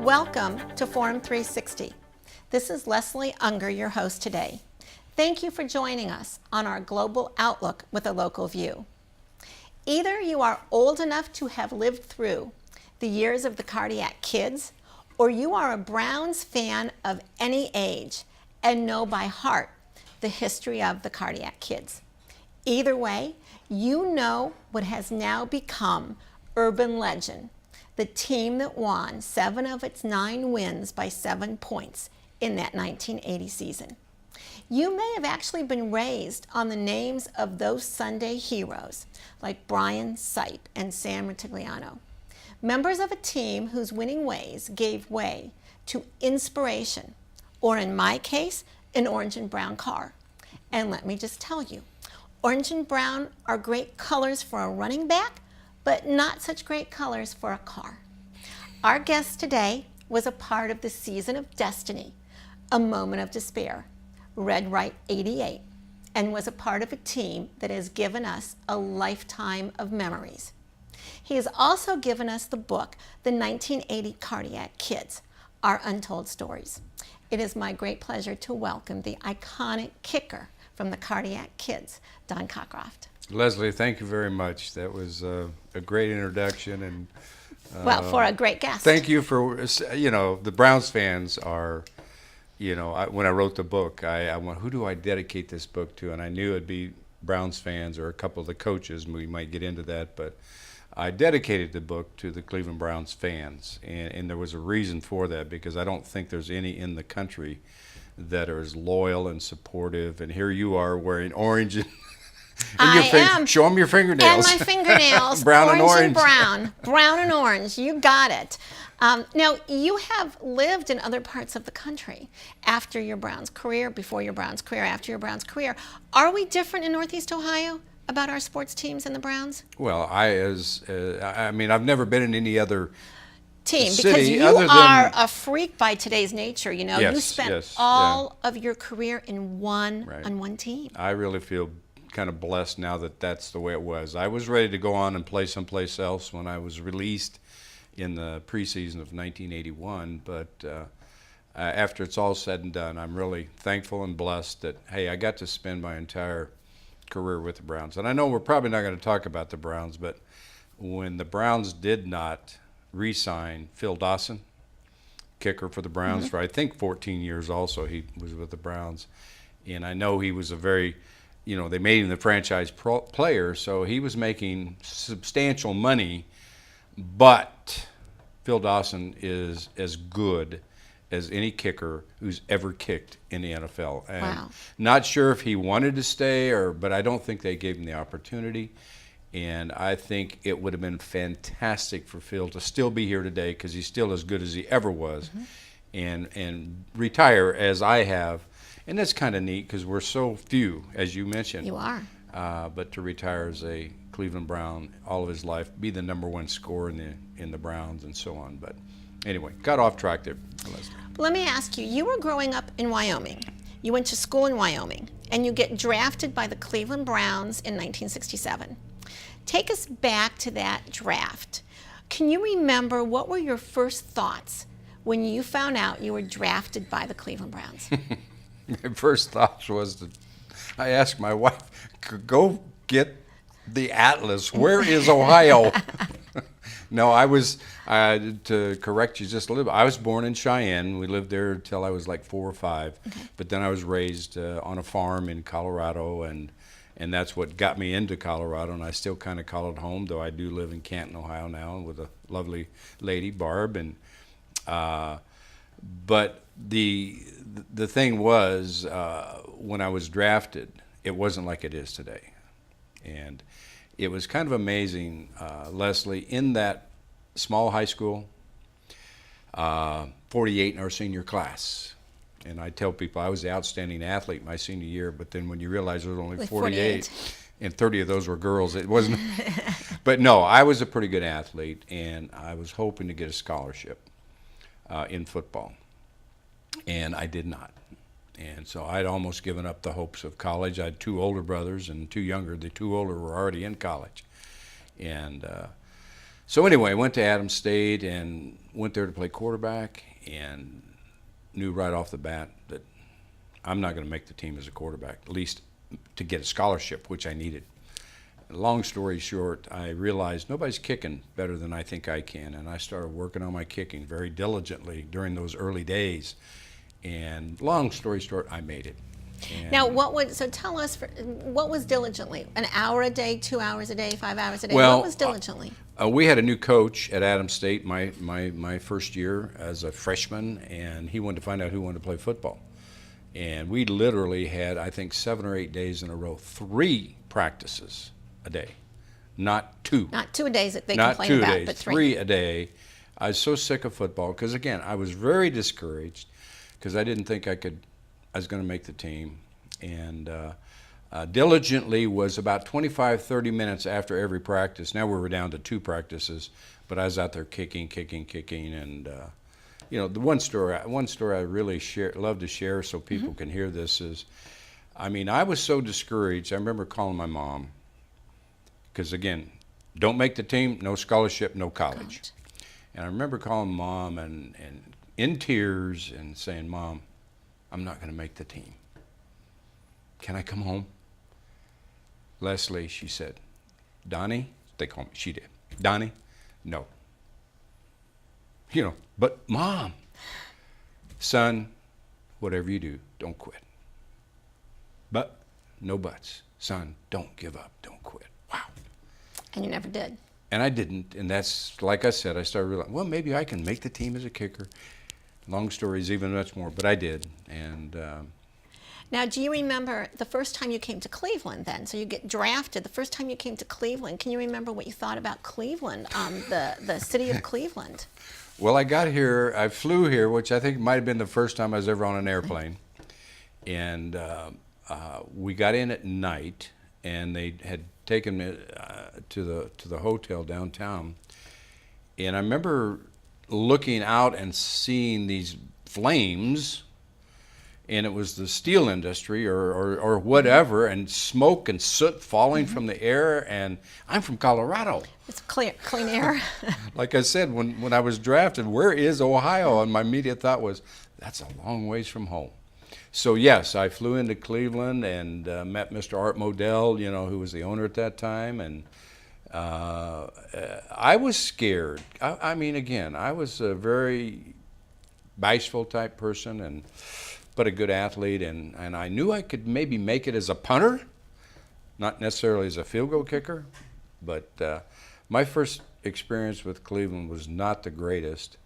Welcome to Forum 360. This is Leslie Ungar, your host today. Thank you for joining us on our global outlook with a local view. Either you are old enough to have lived through the years of the Cardiac Kids, or you are a Browns fan of any age and know by heart the history of the Cardiac Kids. Either way, you know what has now become urban legend, the team that won 7 of its 9 wins by 7 points in that 1980 season. You may have actually been raised on the names of those Sunday heroes like Brian Sipe and Sam Rutigliano, members of a team whose winning ways gave way to inspiration, or in my case, an orange and brown car. And let me just tell you, orange and brown are great colors for a running back, but not such great colors for a car. Our guest today was a part of the season of destiny, a moment of despair, Red Right 88, and was a part of a team that has given us a lifetime of memories. He has also given us the book, The 1980 Cardiac Kids, Our Untold Stories. It is my great pleasure to welcome the iconic kicker from the Cardiac Kids, Don Concroft. Leslie, thank you very much. That was a great introduction, and well, for a great guest. Thank you for, the Browns fans are, when I wrote the book, I went, who do I dedicate this book to? And I knew it'd be Browns fans or a couple of the coaches. We might get into that, but I dedicated the book to the Cleveland Browns fans, and there was a reason for that, because I don't think there's any in the country that are as loyal and supportive. And here you are wearing orange and I am. Show them your fingernails. And my fingernails. Brown and orange. And brown. Brown and orange. You got it. Now, you have lived in other parts of the country after your Browns career, before your Browns career, after your Browns career. Are we different in Northeast Ohio about our sports teams and the Browns? Well, I've never been in any other team, city, because you are a freak by today's nature. Yes, you spent all of your career in one team. I really feel kind of blessed now that that's the way it was. I was ready to go on and play someplace else when I was released in the preseason of 1981, but after it's all said and done, I'm really thankful and blessed that, hey, I got to spend my entire career with the Browns. And I know we're probably not going to talk about the Browns, but when the Browns did not re-sign Phil Dawson, kicker for the Browns, for I think 14 years also he was with the Browns, and I know he was a very, they made him the franchise player, so he was making substantial money, but Phil Dawson is as good as any kicker who's ever kicked in the NFL. And wow. Not sure if he wanted to stay, but I don't think they gave him the opportunity. And I think it would have been fantastic for Phil to still be here today, because he's still as good as he ever was, and retire as I have. And that's kind of neat, because we're so few, as you mentioned. You are. But to retire as a Cleveland Brown all of his life, be the #1 scorer in the Browns and so on. But anyway, got off track there, Leslie. Let me ask you, you were growing up in Wyoming. You went to school in Wyoming, and you get drafted by the Cleveland Browns in 1967. Take us back to that draft. Can you remember, what were your first thoughts when you found out you were drafted by the Cleveland Browns? My first thought was I asked my wife, go get the atlas. Where is Ohio? No, I was, to correct you just a little bit, I was born in Cheyenne. We lived there until I was like 4 or 5. Okay. But then I was raised on a farm in Colorado, and that's what got me into Colorado, and I still kind of call it home, though I do live in Canton, Ohio now with a lovely lady, Barb. And but the thing was, when I was drafted, it wasn't like it is today. And it was kind of amazing, Leslie, in that small high school, 48 in our senior class. And I tell people I was the outstanding athlete my senior year, but then when you realize there was only 48, and 30 of those were girls, it wasn't. But no, I was a pretty good athlete, and I was hoping to get a scholarship in football, and I did not. And so I'd almost given up the hopes of college. I had 2 older brothers and 2 younger. The 2 older were already in college. And So anyway, I went to Adams State and went there to play quarterback, and knew right off the bat that I'm not going to make the team as a quarterback, at least to get a scholarship, which I needed. Long story short, I realized nobody's kicking better than I think I can, and I started working on my kicking very diligently during those early days. And long story short, I made it. And Now, tell us, what was diligently? An hour a day, 2 hours a day, 5 hours a day? Well, what was diligently? We had a new coach at Adams State my first year as a freshman, and he wanted to find out who wanted to play football. And we literally had, I think, 7 or 8 days in a row, 3 practices a day, not 2. Not 2 days that they Not complain 2 about, days, but 3 a day. I was so sick of football because, again, I was very discouraged because I didn't think I was going to make the team. And diligently was about 25, 30 minutes after every practice. Now we were down to 2 practices, but I was out there kicking, and the one story I really love to share so people can hear this is, I mean, I was so discouraged. I remember calling my mom because, again, don't make the team, no scholarship, no college. And I remember calling Mom and in tears and saying, Mom, I'm not going to make the team. Can I come home? Leslie, she said, Donnie, they call me, she did. Donnie, no. But Mom, son, whatever you do, don't quit. But, no buts. Son, don't give up, don't quit. Wow. And you never did. And I didn't, and that's, like I said, I started realizing, well, maybe I can make the team as a kicker. Long stories, even much more, but I did. And now, do you remember the first time you came to Cleveland then? So you get drafted. The first time you came to Cleveland, can you remember what you thought about Cleveland, the city of Cleveland? Well, I got here, I flew here, which I think might have been the first time I was ever on an airplane. And we got in at night, and they had taken me to the hotel downtown. And I remember looking out and seeing these flames, and it was the steel industry or whatever, and smoke and soot falling from the air. And I'm from Colorado. It's clean air. Like I said, when I was drafted, where is Ohio? And my immediate thought was, that's a long ways from home. So yes, I flew into Cleveland and met Mr. Art Modell, who was the owner at that time, and I was scared. I mean, again, I was a very bashful type person, but a good athlete, and I knew I could maybe make it as a punter, not necessarily as a field goal kicker, but my first experience with Cleveland was not the greatest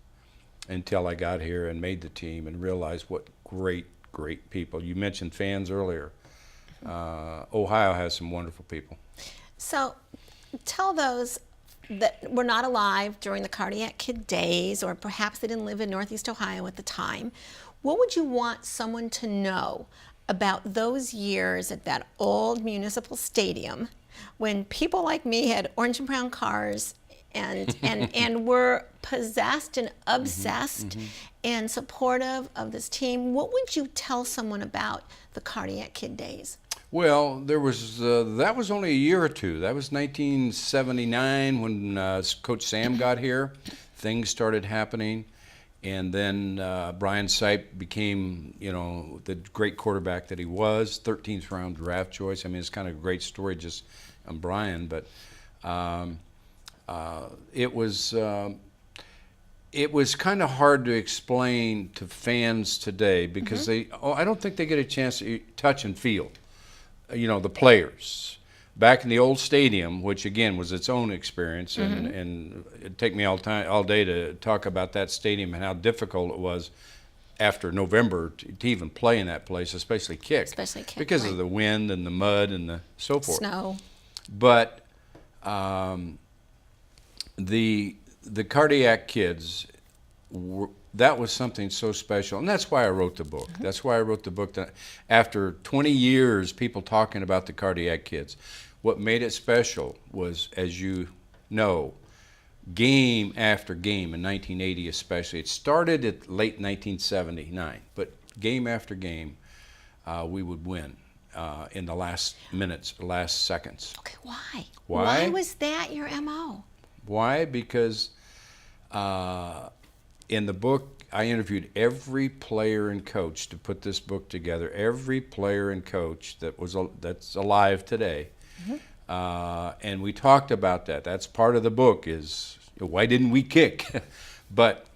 until I got here and made the team and realized what great people. You mentioned fans earlier. Ohio has some wonderful people. So tell those that were not alive during the Cardiac Kid days, or perhaps they didn't live in Northeast Ohio at the time, what would you want someone to know about those years at that old municipal stadium when people like me had orange and brown cars and were possessed and obsessed and supportive of this team? What would you tell someone about the Cardiac Kid days? Well, there was that was only a year or two. That was 1979 when Coach Sam got here. Things started happening, and then Brian Sipe became, the great quarterback that he was. 13th round draft choice. I mean, it's kind of a great story just on Brian, but it was kind of hard to explain to fans today because I don't think they get a chance to touch and feel. The players back in the old stadium, which again was its own experience, and it'd take me all day to talk about that stadium and how difficult it was after November to even play in that place, especially kick, because of the wind and the mud and the so forth. Snow. But the Cardiac Kids that was something so special, and that's why I wrote the book. That's why I wrote the book. That after 20 years, people talking about the Cardiac Kids, what made it special was, as you know, game after game in 1980 especially. It started at late 1979, but game after game, we would win in the last minutes, last seconds. Okay, why? Why? Why was that your MO? Why? Because in the book, I interviewed every player and coach to put this book together. Every player and coach that's alive today, and we talked about that. That's part of the book. Is why didn't we kick? But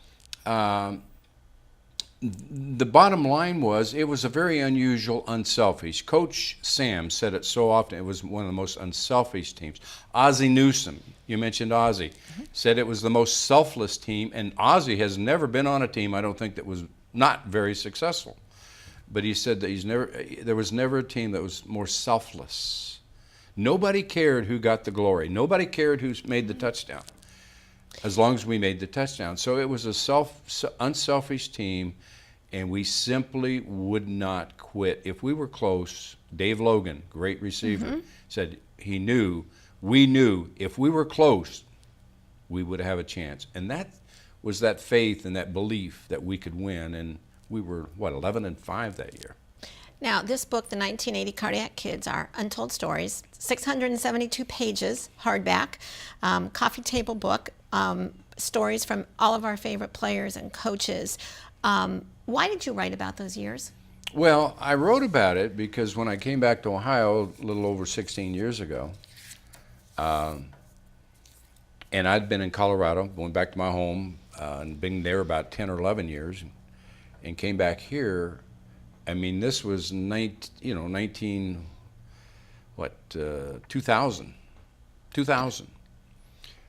the bottom line was it was a very unusual, unselfish. Coach Sam said it so often. It was one of the most unselfish teams. Ozzie Newsome, you mentioned Ozzie, said it was the most selfless team, and Ozzie has never been on a team, I don't think, that was not very successful. But he said that there was never a team that was more selfless. Nobody cared who got the glory. Nobody cared who made the touchdown, as long as we made the touchdown. So it was a unselfish team, and we simply would not quit. If we were close, Dave Logan, great receiver, said we knew if we were close, we would have a chance. And that was that faith and that belief that we could win. And we were, 11-5 that year. Now, this book, The 1980 Cardiac Kids, are untold stories, 672 pages, hardback, coffee table book, stories from all of our favorite players and coaches. Why did you write about those years? Well, I wrote about it because when I came back to Ohio a little over 16 years ago, and I'd been in Colorado, going back to my home, and been there about 10 or 11 years, and came back here. I mean, this was 2000. 2000.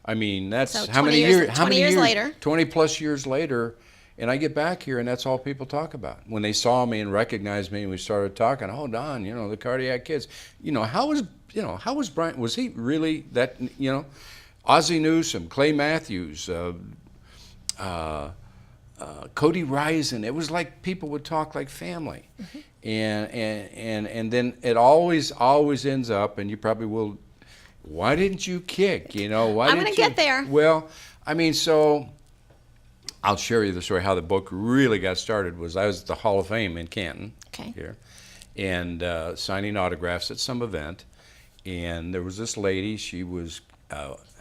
I mean, that's So how many years? How many years later? 20 plus years later, and I get back here, and that's all people talk about. When they saw me and recognized me, and we started talking, oh, Don, the Cardiac Kids. How was Brian? Was he really that? Ozzie Newsome, Clay Matthews, Cody Risen. It was like people would talk like family, and then it always ends up, and you probably will. Why didn't you kick? Why I'm didn't going to get there. Well, I mean, so I'll share you the story how the book really got started. I was at the Hall of Fame in Canton here, and signing autographs at some event, and there was this lady. She was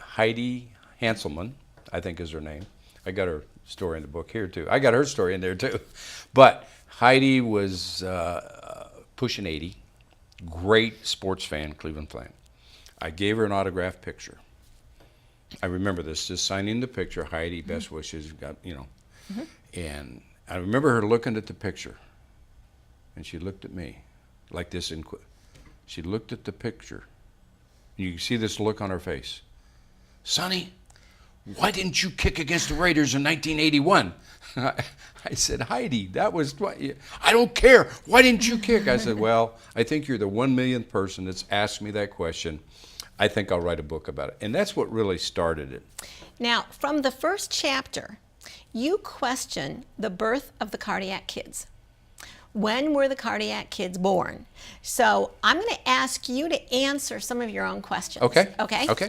Heidi Hanselman, I think is her name. I got her story in the book here too. I got her story in there too. But Heidi was pushing 80, great sports fan, Cleveland Flame. I gave her an autographed picture. I remember this, just signing the picture, Heidi, best wishes, And I remember her looking at the picture, and she looked at me like this. She looked at the picture. You can see this look on her face. Sonny, why didn't you kick against the Raiders in 1981? I said, Heidi, that was, I don't care. Why didn't you kick? I said, well, I think you're the 1 millionth person that's asked me that question. I think I'll write a book about it. And that's what really started it. Now, from the first chapter, you question the birth of the Cardiac Kids. When were the Cardiac Kids born? So I'm going to ask you to answer some of your own questions. Okay. Okay.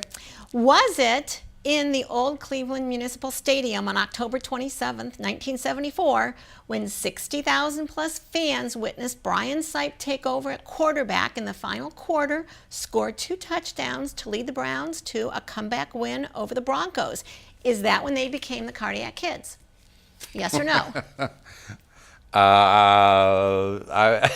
Was it in the old Cleveland Municipal Stadium on October 27th, 1974, when 60,000 plus fans witnessed Brian Sipe take over at quarterback in the final quarter, score 2 touchdowns to lead the Browns to a comeback win over the Broncos? Is that when they became the Cardiac Kids? Yes or no? I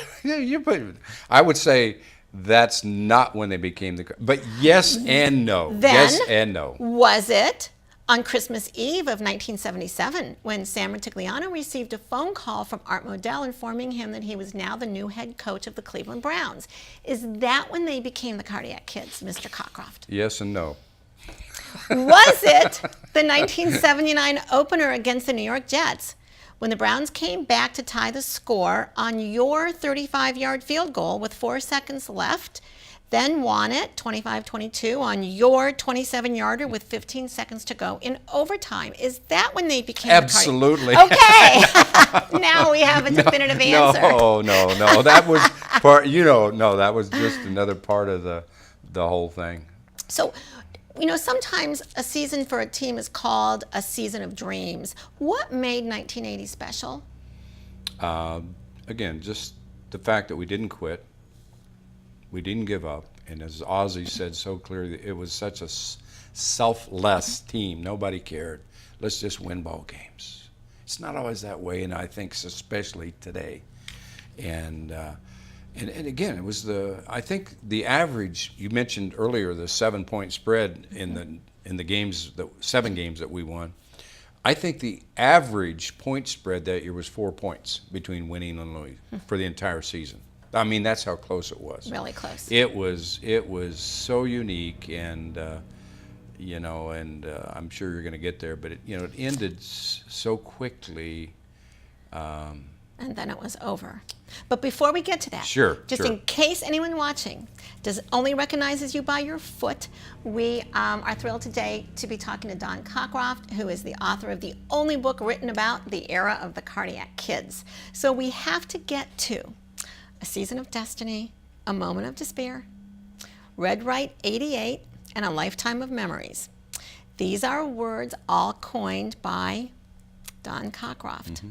would say that's not when they became but yes and no. Then, yes and no. Was it on Christmas Eve of 1977 when Sam Rutigliano received a phone call from Art Modell informing him that he was now the new head coach of the Cleveland Browns? Is that when they became the Cardiac Kids, Mr. Concroft? Yes and no. Was it the 1979 opener against the New York Jets when the Browns came back to tie the score on your 35-yard field goal with 4 seconds left, then won it 25-22 on your 27-yarder with 15 seconds to go in overtime? Is that when they became Absolutely. Okay. Now we have a definitive answer. No. That was part, that was just another part of the whole thing. So, sometimes a season for a team is called a season of dreams. What made 1980 special? Again, just the fact that we didn't quit, we didn't give up, And as Ozzie said so clearly, it was such a selfless team. Nobody cared. Let's just win ball games. It's not always that way, and I think especially today. And again, it was I think the average, you mentioned earlier the 7-point spread in the games, the 7 games that we won. I think the average point spread that year was 4 points between winning and losing for the entire season. I mean, that's how close it was. Really close. It was so unique, and I'm sure you're going to get there, but it ended so quickly. And then it was over. But before we get to that, Sure. in case anyone watching only recognizes you by your foot, we are thrilled today to be talking to Don Concroft, who is the author of the only book written about the era of the cardiac kids. So we have to get to A Season of Destiny, A Moment of Despair, Red Right 88, and A Lifetime of Memories. These are words all coined by Don Concroft.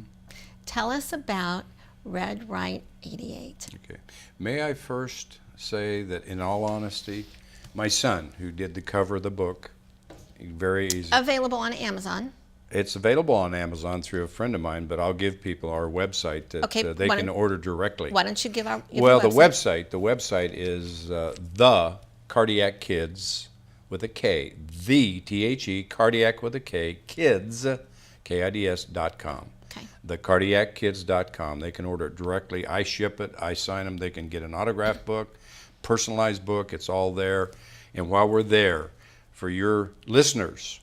Tell us about Red Right 88. Okay. May I first say that, in all honesty, my son, who did the cover of the book, very easy. Available on Amazon. It's available on Amazon through a friend of mine, but I'll give people our website that they can order directly. Why don't you give our the website is The Cardiac Kids with a K, the cardiac with a K, kids, KIDS.com. Okay. thecardiackids.com. They can order it directly. I ship it. I sign them. They can get an autographed book, personalized book. It's all there. And while we're there, for your listeners,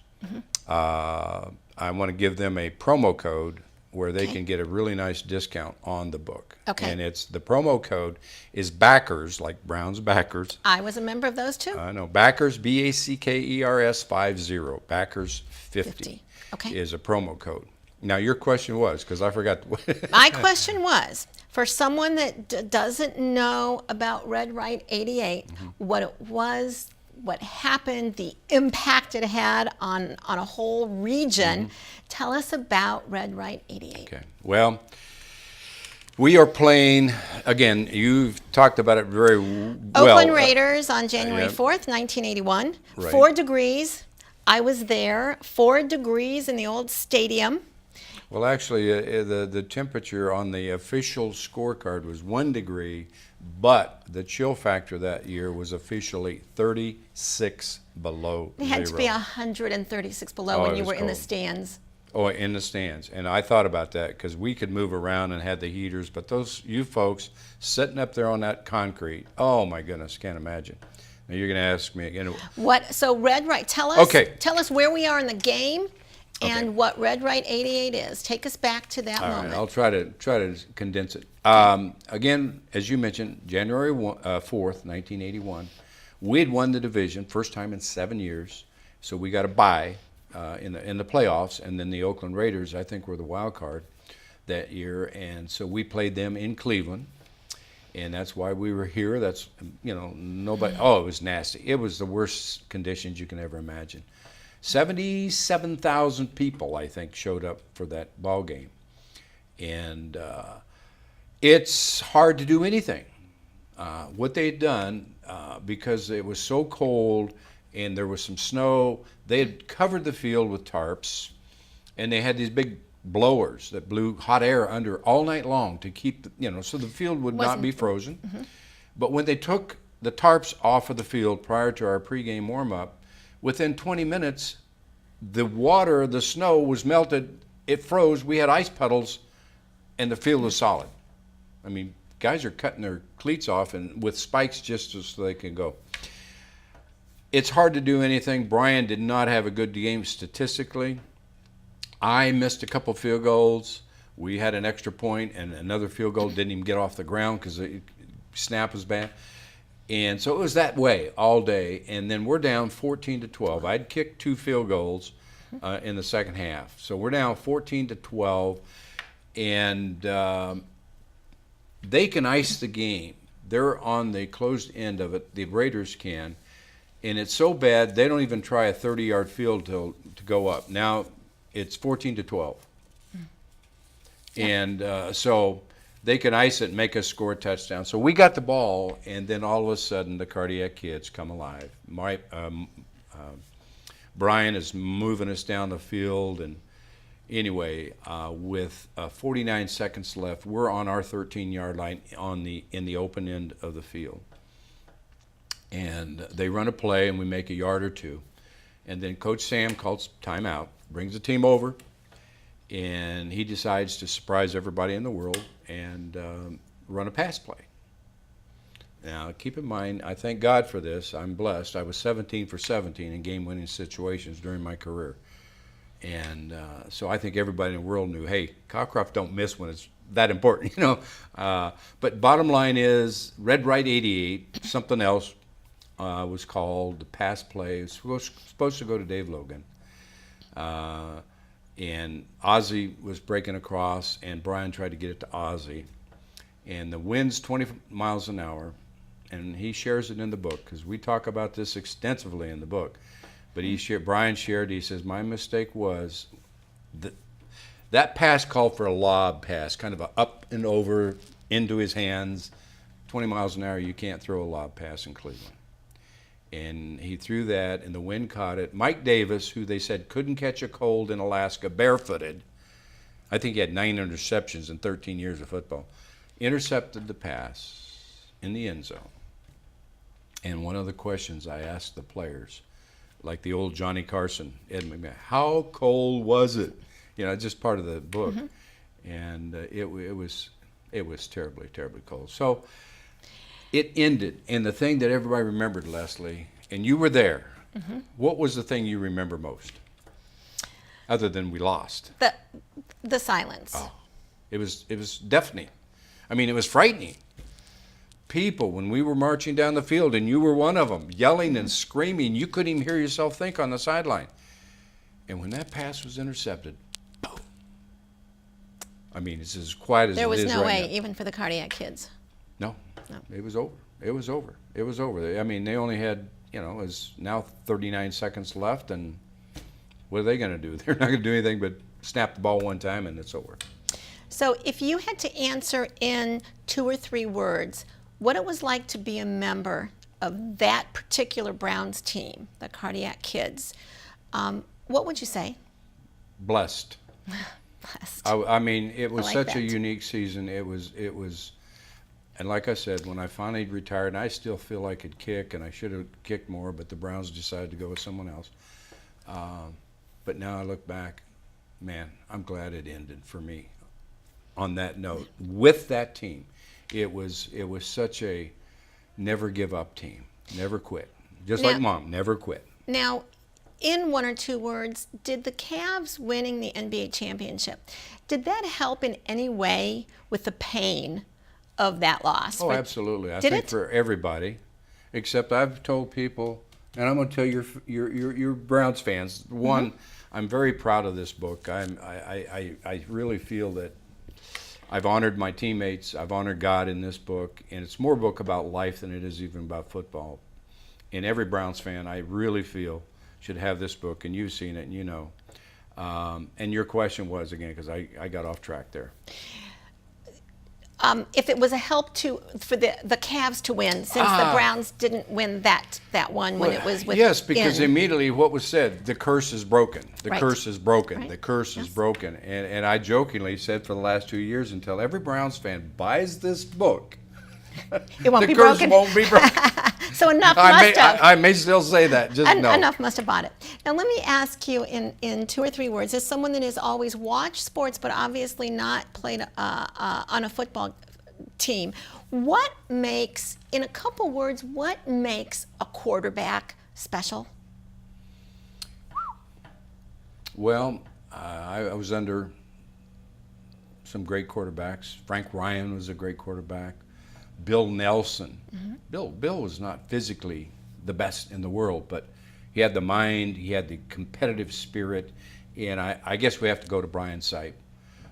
I want to give them a promo code where they can get a really nice discount on the book. Okay. And the promo code is Backers, like Brown's Backers. I was a member of those too. I know. Backers, Backers 50. Backers 50 Okay. is a promo code. Now, your question was, because I forgot. My question was, for someone that doesn't know about Red Right 88, what it was, what happened, the impact it had on a whole region, tell us about Red Right 88. Okay. Well, we are playing, again, you've talked about it very well. Oakland Raiders on January 4th, 1981. Right. 4 degrees. I was there. 4 degrees in the old stadium. Well, actually, the temperature on the official scorecard was 1 degree, but the chill factor that year was officially 36 below It had zero. to be 136 below Oh, when it you was were in the cold. stands. Oh, in the stands. And I thought about that because we could move around and had the heaters, but you folks sitting up there on that concrete, oh my goodness, can't imagine. Now you're going to ask me again. So Red Right, tell us where we are in the game and what Red Right 88 is. Take us back to that All moment. right, I'll try to condense it. Again, as you mentioned, January 4th, 1981, we had won the division, first time in 7 years, so we got a bye in the playoffs, and then the Oakland Raiders, I think, were the wild card that year, and so we played them in Cleveland, and that's why we were here. That's, nobody, it was nasty. It was the worst conditions you can ever imagine. 77,000 people, I think, showed up for that ball game. And it's hard to do anything. What they'd done, because it was so cold and there was some snow, they had covered the field with tarps, and they had these big blowers that blew hot air under all night long to keep, so the field would not be frozen. But when they took the tarps off of the field prior to our pregame warm-up, within 20 minutes, the snow was melted, it froze, we had ice puddles, and the field was solid. I mean, guys are cutting their cleats off and with spikes just so they can go. It's hard to do anything. Brian did not have a good game statistically. I missed a couple field goals. We had an extra point, and another field goal didn't even get off the ground because the snap was bad. And so it was that way all day, and then we're down 14-12. I'd kicked 2 field goals in the second half. So we're down 14-12, and they can ice the game. They're on the closed end of it, the Raiders can, and it's so bad they don't even try a 30-yard field to go up. Now it's 14-12. And so they could ice it and make us score a touchdown. So we got the ball, and then all of a sudden the cardiac kids come alive. Brian is moving us down the field, and anyway, with 49 seconds left, we're on our 13-yard line in the open end of the field. And they run a play, and we make a yard or two. And then Coach Sam calls timeout, brings the team over, and he decides to surprise everybody in the world and run a pass play. Now, keep in mind, I thank God for this. I'm blessed. I was 17 for 17 in game-winning situations during my career. And so I think everybody in the world knew, hey, Concroft don't miss when it's that important, you know. But bottom line is, Red Right 88, something else was called the pass play. It was supposed to go to Dave Logan. And Ozzie was breaking across, and Brian tried to get it to Ozzie. And the wind's 20 miles an hour, and he shares it in the book, because we talk about this extensively in the book. But Brian shared, he says, my mistake was that pass called for a lob pass, kind of a up and over into his hands. 20 miles an hour, you can't throw a lob pass in Cleveland. And he threw that, and the wind caught it. Mike Davis, who they said couldn't catch a cold in Alaska barefooted, I think he had 9 interceptions in 13 years of football, intercepted the pass in the end zone. And one of the questions I asked the players, like the old Johnny Carson, Ed McMahon, how cold was it? You know, just part of the book. Mm-hmm. And it was terribly, terribly cold. So it ended, and the thing that everybody remembered, Leslie, and you were there, mm-hmm. What was the thing you remember most, other than we lost? The silence. Oh, it was deafening. I mean, it was frightening. People, when we were marching down the field, and you were one of them, yelling and screaming, you couldn't even hear yourself think on the sideline. And when that pass was intercepted, boom. I mean, it's as quiet as it is right now. There was no way, even for the cardiac kids. No, it was over. It was over. It was over. I mean, they only had, you know, it's now 39 seconds left, and what are they going to do? They're not going to do anything but snap the ball one time, and it's over. So if you had to answer in 2 or 3 words what it was like to be a member of that particular Browns team, the Cardiac Kids, what would you say? Blessed. Blessed. I mean, it was such that. a unique season. It was, and like I said, when I finally retired, and I still feel I could kick, and I should have kicked more, but the Browns decided to go with someone else. But now I look back, man, I'm glad it ended for me on that note. With that team, it was such a never give up team, never quit. Just like Mom, never quit. Now, in 1 or 2 words, did the Cavs winning the NBA championship, did that help in any way with the pain of that loss? Oh, absolutely. I think for everybody, except I've told people, and I'm going to tell your Browns fans, one, mm-hmm. I'm very proud of this book. I really feel that I've honored my teammates. I've honored God in this book, and it's more a book about life than it is even about football. And every Browns fan, I really feel, should have this book, and you've seen it, and you know. And your question was, again, because I got off track there. If it was a help for the Cavs to win, since the Browns didn't win that one when it was with. Yes, because immediately what was said, the curse is broken. The Right. curse is broken. Right. The curse is Yes. broken. And I jokingly said for the last 2 years, until every Browns fan buys this book, It won't the be curse broken. won't be broken. So enough must have. I may still say that. Just no. Enough must have bought it. Now let me ask you in 2 or 3 words, as someone that has always watched sports but obviously not played on a football team, what makes, in a couple words, what makes a quarterback special? Well, I was under some great quarterbacks. Frank Ryan was a great quarterback. Bill Nelson. Mm-hmm. Bill was not physically the best in the world, but he had the mind, he had the competitive spirit, and I guess we have to go to Brian Sipe,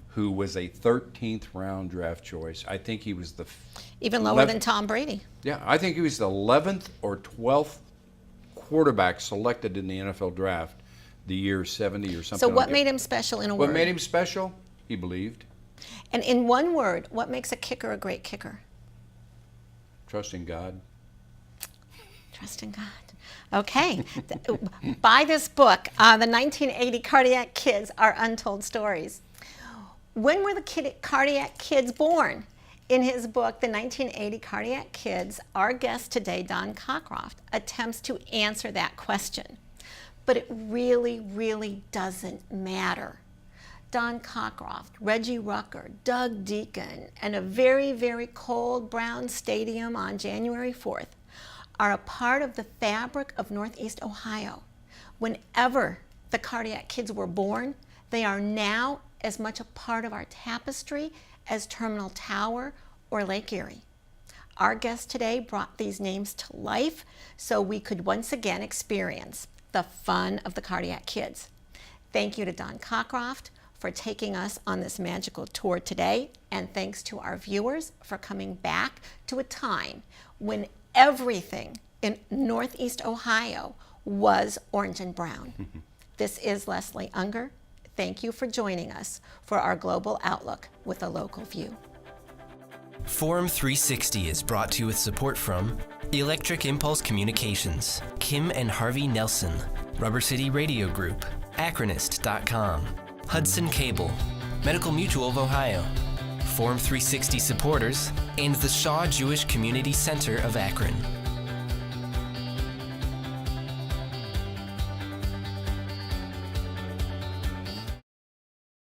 who was a 13th round draft choice. I think he was the even lower than Tom Brady. Yeah, I think he was the 11th or 12th quarterback selected in the NFL draft the year 70 or something. So what made him special in a word? What made him special? He believed. And in one word, what makes a kicker a great kicker? Trusting God. Trusting God. Okay. Buy this book, The 1980 Cardiac Kids, Our Untold Stories. When were the cardiac kids born? In his book, The 1980 Cardiac Kids, our guest today, Don Concroft, attempts to answer that question. But it really, really doesn't matter. Don Concroft, Reggie Rucker, Doug Deacon, and a very, very cold Brown Stadium on January 4th are a part of the fabric of Northeast Ohio. Whenever the cardiac kids were born, they are now as much a part of our tapestry as Terminal Tower or Lake Erie. Our guest today brought these names to life so we could once again experience the fun of the cardiac kids. Thank you to Don Concroft for taking us on this magical tour today, and thanks to our viewers for coming back to a time when everything in Northeast Ohio was orange and brown. This is Leslie Ungar. Thank you for joining us for our Global Outlook with a Local View. Forum 360 is brought to you with support from Electric Impulse Communications, Kim and Harvey Nelson, Rubber City Radio Group, Acronist.com, Hudson Cable, Medical Mutual of Ohio, Forum 360 supporters, and the Shaw Jewish Community Center of Akron.